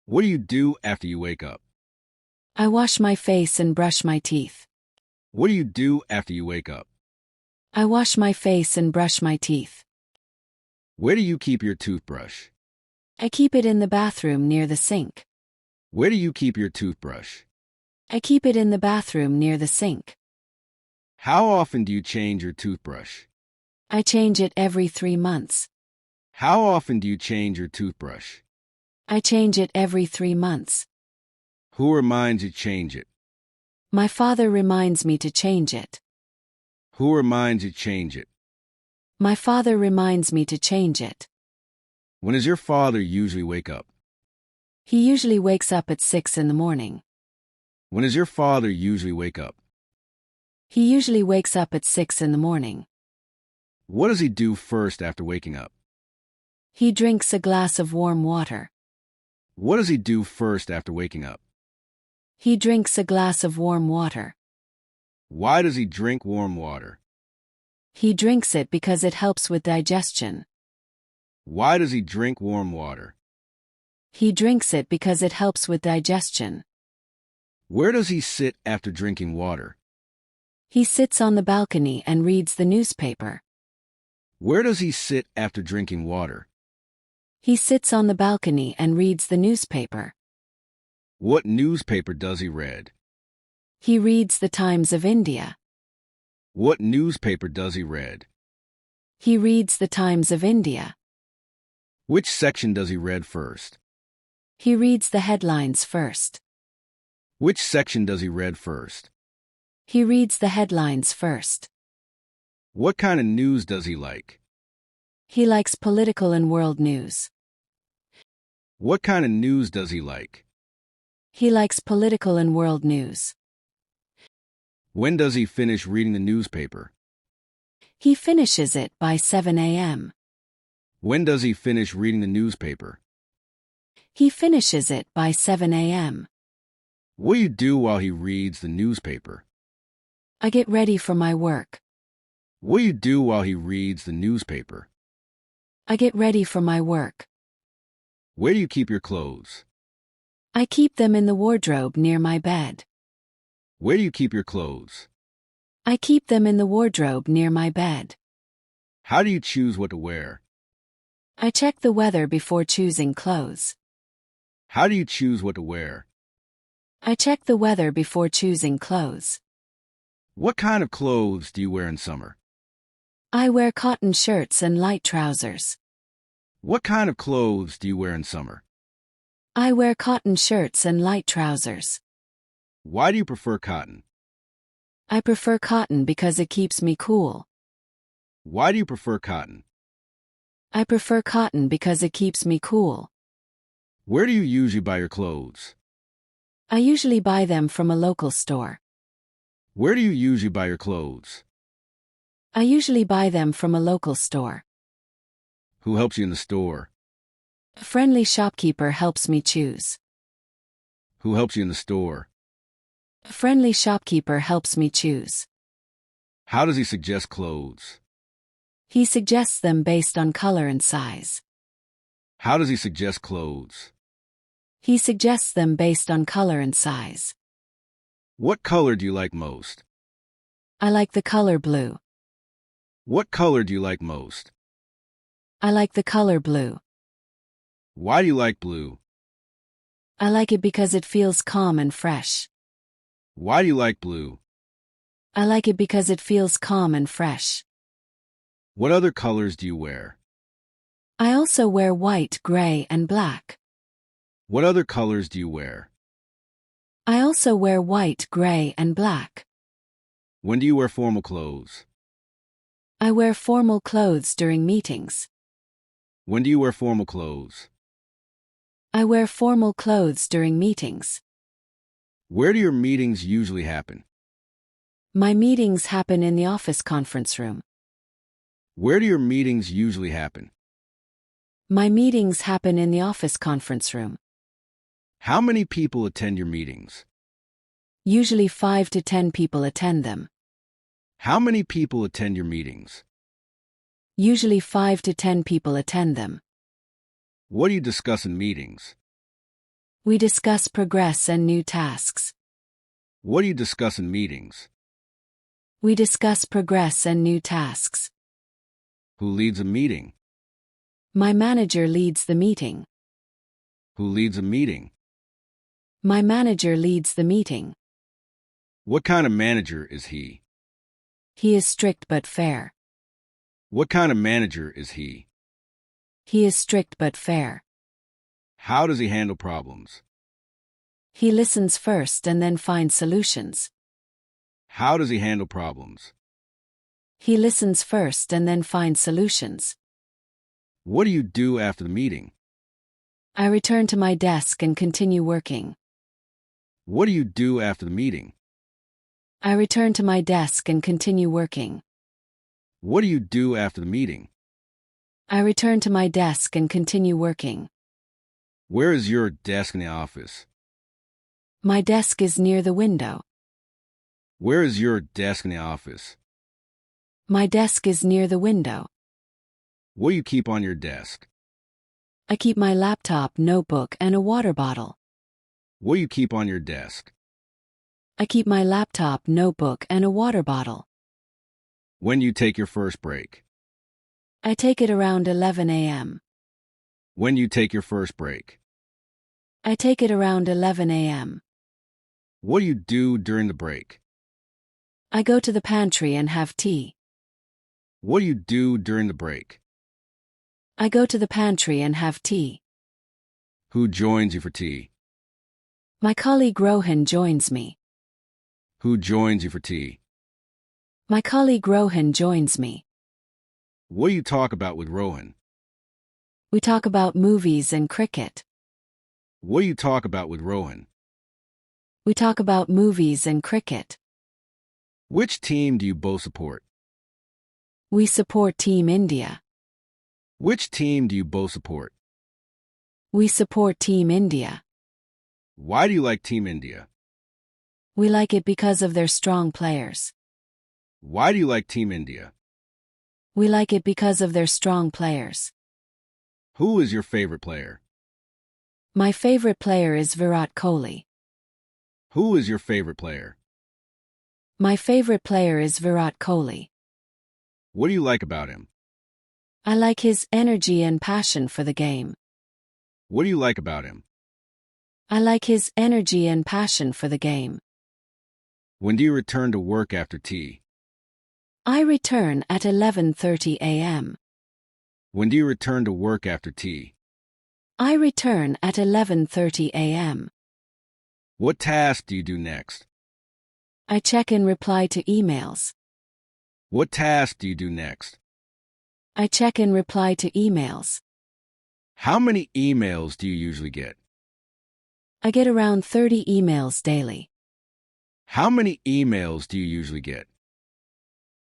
What do you do after you wake up? I wash my face and brush my teeth. What do you do after you wake up? I wash my face and brush my teeth. Where do you keep your toothbrush? I keep it in the bathroom near the sink. Where do you keep your toothbrush? I keep it in the bathroom near the sink. How often do you change your toothbrush? I change it every 3 months. How often do you change your toothbrush? I change it every 3 months. Who reminds you to change it? My father reminds me to change it. Who reminds you to change it? My father reminds me to change it. When does your father usually wake up? He usually wakes up at 6 in the morning. When does your father usually wake up? He usually wakes up at 6 in the morning. What does he do first after waking up? He drinks a glass of warm water. What does he do first after waking up? He drinks a glass of warm water. Why does he drink warm water? He drinks it because it helps with digestion. Why does he drink warm water? He drinks it because it helps with digestion. Where does he sit after drinking water? He sits on the balcony and reads the newspaper. Where does he sit after drinking water? He sits on the balcony and reads the newspaper. What newspaper does he read? He reads the Times of India. What newspaper does he read? He reads the Times of India. Which section does he read first? He reads the headlines first. Which section does he read first? He reads the headlines first. What kind of news does he like? He likes political and world news. What kind of news does he like? He likes political and world news. When does he finish reading the newspaper? He finishes it by 7 a.m. When does he finish reading the newspaper? He finishes it by 7 a.m. What do you do while he reads the newspaper? I get ready for my work. What do you do while he reads the newspaper? I get ready for my work. Where do you keep your clothes? I keep them in the wardrobe near my bed. Where do you keep your clothes? I keep them in the wardrobe near my bed. How do you choose what to wear? I check the weather before choosing clothes. How do you choose what to wear? I check the weather before choosing clothes. What kind of clothes do you wear in summer? I wear cotton shirts and light trousers. What kind of clothes do you wear in summer? I wear cotton shirts and light trousers. Why do you prefer cotton? I prefer cotton because it keeps me cool. Why do you prefer cotton? I prefer cotton because it keeps me cool. Where do you usually buy your clothes? I usually buy them from a local store. Where do you usually buy your clothes? I usually buy them from a local store. Who helps you in the store? A friendly shopkeeper helps me choose. Who helps you in the store? A friendly shopkeeper helps me choose. How does he suggest clothes? He suggests them based on color and size. How does he suggest clothes? He suggests them based on color and size. What color do you like most? I like the color blue. What color do you like most? I like the color blue. Why do you like blue? I like it because it feels calm and fresh. Why do you like blue? I like it because it feels calm and fresh. What other colors do you wear? I also wear white, gray, and black. What other colors do you wear? I also wear white, gray, and black. When do you wear formal clothes? I wear formal clothes during meetings. When do you wear formal clothes? I wear formal clothes during meetings. Where do your meetings usually happen? My meetings happen in the office conference room. Where do your meetings usually happen? My meetings happen in the office conference room. How many people attend your meetings? Usually 5 to 10 people attend them. How many people attend your meetings? Usually 5 to 10 people attend them. What do you discuss in meetings? We discuss progress and new tasks. What do you discuss in meetings? We discuss progress and new tasks. Who leads a meeting? My manager leads the meeting. Who leads a meeting? My manager leads the meeting. What kind of manager is he? He is strict but fair. What kind of manager is he? He is strict but fair. How does he handle problems? He listens first and then finds solutions. How does he handle problems? He listens first and then finds solutions. What do you do after the meeting? I return to my desk and continue working. What do you do after the meeting? I return to my desk and continue working. What do you do after the meeting? I return to my desk and continue working. Where is your desk in the office? My desk is near the window. Where is your desk in the office? My desk is near the window. What do you keep on your desk? I keep my laptop, notebook, and a water bottle. What do you keep on your desk? I keep my laptop, notebook, and a water bottle. When do you take your first break? I take it around 11 a.m. When do you take your first break? I take it around 11 a.m. What do you do during the break? I go to the pantry and have tea. What do you do during the break? I go to the pantry and have tea. Who joins you for tea? My colleague Rohan joins me. Who joins you for tea? My colleague Rohan joins me. What do you talk about with Rohan? We talk about movies and cricket. What do you talk about with Rohan? We talk about movies and cricket. Which team do you both support? We support Team India. Which team do you both support? We support Team India. Why do you like Team India? We like it because of their strong players. Why do you like Team India? We like it because of their strong players. Who is your favorite player? My favorite player is Virat Kohli. Who is your favorite player? My favorite player is Virat Kohli. What do you like about him? I like his energy and passion for the game. What do you like about him? I like his energy and passion for the game. When do you return to work after tea? I return at 11:30 a.m. When do you return to work after tea? I return at 11:30 a.m. What task do you do next? I check and reply to emails. What task do you do next? I check and reply to emails. How many emails do you usually get? I get around 30 emails daily. How many emails do you usually get?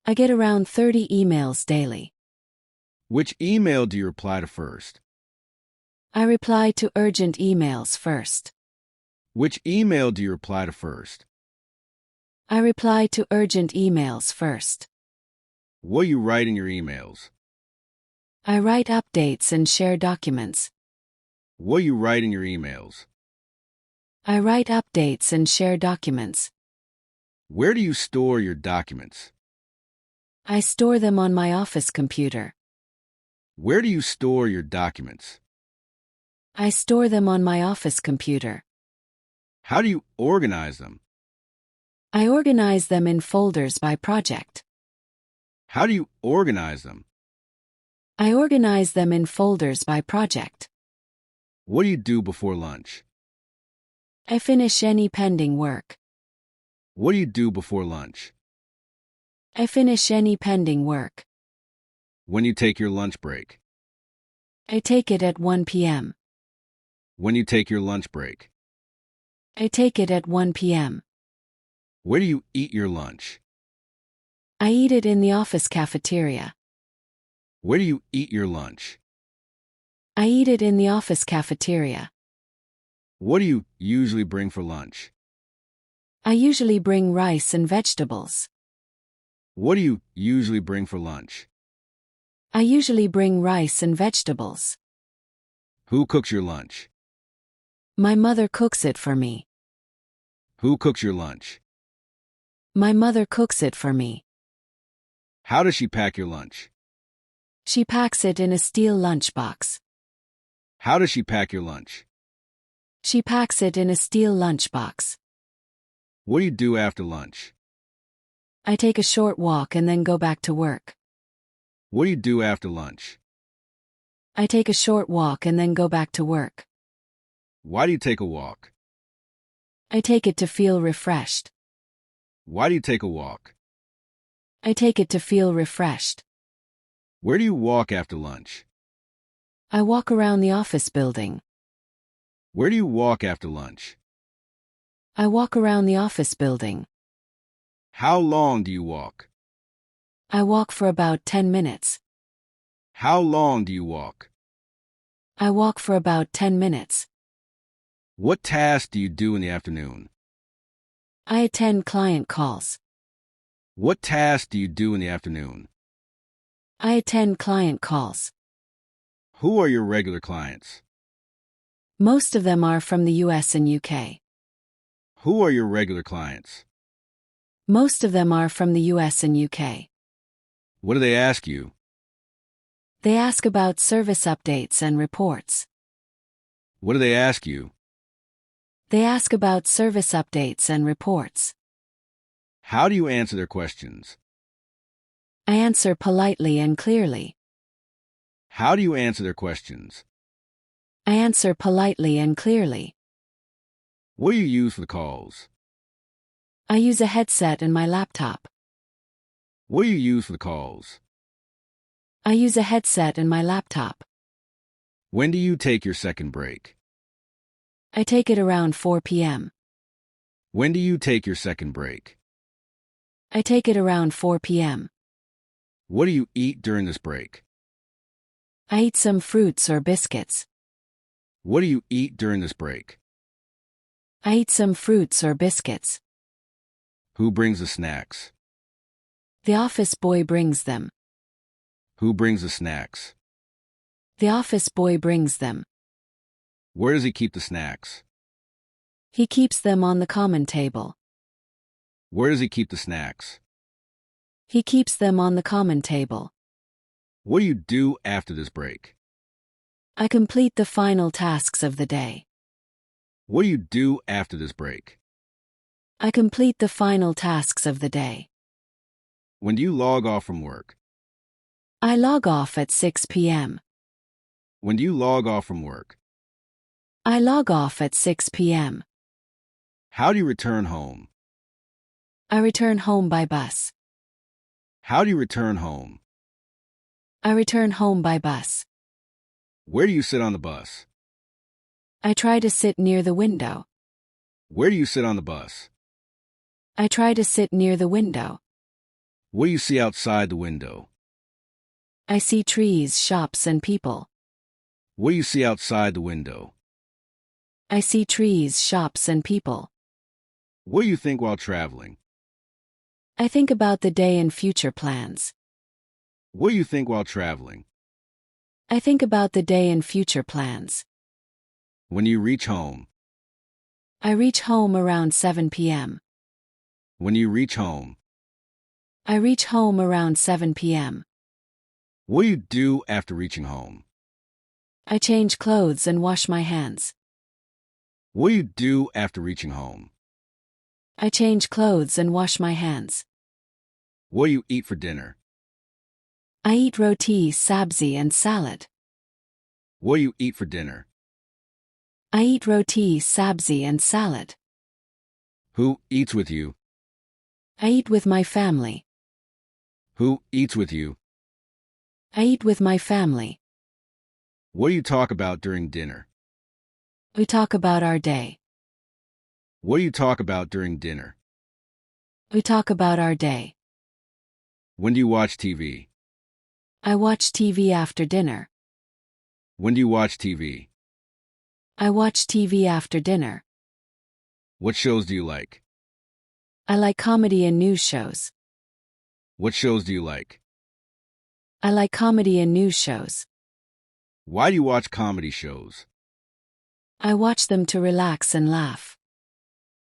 I get around 30 emails daily. Which email do you reply to first? I reply to urgent emails first. Which email do you reply to first? I reply to urgent emails first. What do you write in your emails? I write updates and share documents. What do you write in your emails? I write updates and share documents. Where do you store your documents? I store them on my office computer. Where do you store your documents? I store them on my office computer. How do you organize them? I organize them in folders by project. How do you organize them? I organize them in folders by project. What do you do before lunch? I finish any pending work. What do you do before lunch? I finish any pending work. When do you take your lunch break? I take it at 1 p.m. When do you take your lunch break? I take it at 1 p.m. Where do you eat your lunch? I eat it in the office cafeteria. Where do you eat your lunch? I eat it in the office cafeteria. What do you usually bring for lunch? I usually bring rice and vegetables. What do you usually bring for lunch? I usually bring rice and vegetables. Who cooks your lunch? My mother cooks it for me. Who cooks your lunch? My mother cooks it for me. How does she pack your lunch? She packs it in a steel lunchbox. How does she pack your lunch? She packs it in a steel lunchbox. What do you do after lunch? I take a short walk and then go back to work. What do you do after lunch? I take a short walk and then go back to work. Why do you take a walk? I take it to feel refreshed. Why do you take a walk? I take it to feel refreshed. Where do you walk after lunch? I walk around the office building. Where do you walk after lunch? I walk around the office building. How long do you walk? I walk for about 10 minutes. How long do you walk? I walk for about 10 minutes. What tasks do you do in the afternoon? I attend client calls. What tasks do you do in the afternoon? I attend client calls. Who are your regular clients? Most of them are from the US and UK. Who are your regular clients? Most of them are from the US and UK. What do they ask you? They ask about service updates and reports. What do they ask you? They ask about service updates and reports. How do you answer their questions? I answer politely and clearly. How do you answer their questions? I answer politely and clearly. What do you use for the calls? I use a headset and my laptop. What do you use for the calls? I use a headset and my laptop. When do you take your second break? I take it around 4 p.m. When do you take your second break? I take it around 4 p.m. What do you eat during this break? I eat some fruits or biscuits. What do you eat during this break? I eat some fruits or biscuits. Who brings the snacks? The office boy brings them. Who brings the snacks? The office boy brings them. Where does he keep the snacks? He keeps them on the common table. Where does he keep the snacks? He keeps them on the common table. What do you do after this break? I complete the final tasks of the day. What do you do after this break? I complete the final tasks of the day. When do you log off from work? I log off at 6 p.m. When do you log off from work? I log off at 6 p.m. How do you return home? I return home by bus. How do you return home? I return home by bus. Where do you sit on the bus? I try to sit near the window. Where do you sit on the bus? I try to sit near the window. What do you see outside the window? I see trees, shops, and people. What do you see outside the window? I see trees, shops, and people. What do you think while traveling? I think about the day and future plans. What do you think while traveling? I think about the day and future plans. When you reach home? I reach home around 7 p.m. When you reach home? I reach home around 7 p.m. What do you do after reaching home? I change clothes and wash my hands. What do you do after reaching home? I change clothes and wash my hands. What do you eat for dinner? I eat roti, sabzi, and salad. What do you eat for dinner? I eat roti, sabzi, and salad. Who eats with you? I eat with my family. Who eats with you? I eat with my family. What do you talk about during dinner? We talk about our day. What do you talk about during dinner? We talk about our day. When do you watch TV? I watch TV after dinner. When do you watch TV? I watch TV after dinner. What shows do you like? I like comedy and news shows. What shows do you like? I like comedy and news shows. Why do you watch comedy shows? I watch them to relax and laugh.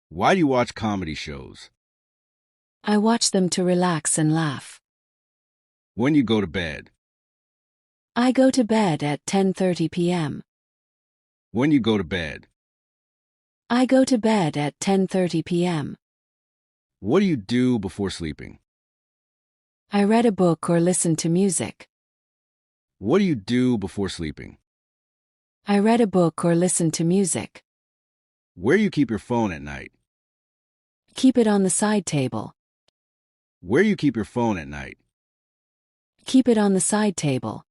Why do you watch comedy shows? I watch them to relax and laugh. When you go to bed? I go to bed at 10:30 p.m. When you go to bed? I go to bed at 10:30 p.m. What do you do before sleeping? I read a book or listen to music. What do you do before sleeping? I read a book or listen to music. Where do you keep your phone at night? Keep it on the side table. Where do you keep your phone at night? Keep it on the side table.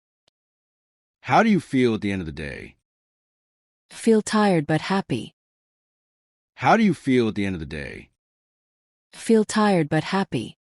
How do you feel at the end of the day? Feel tired but happy. How do you feel at the end of the day? Feel tired but happy.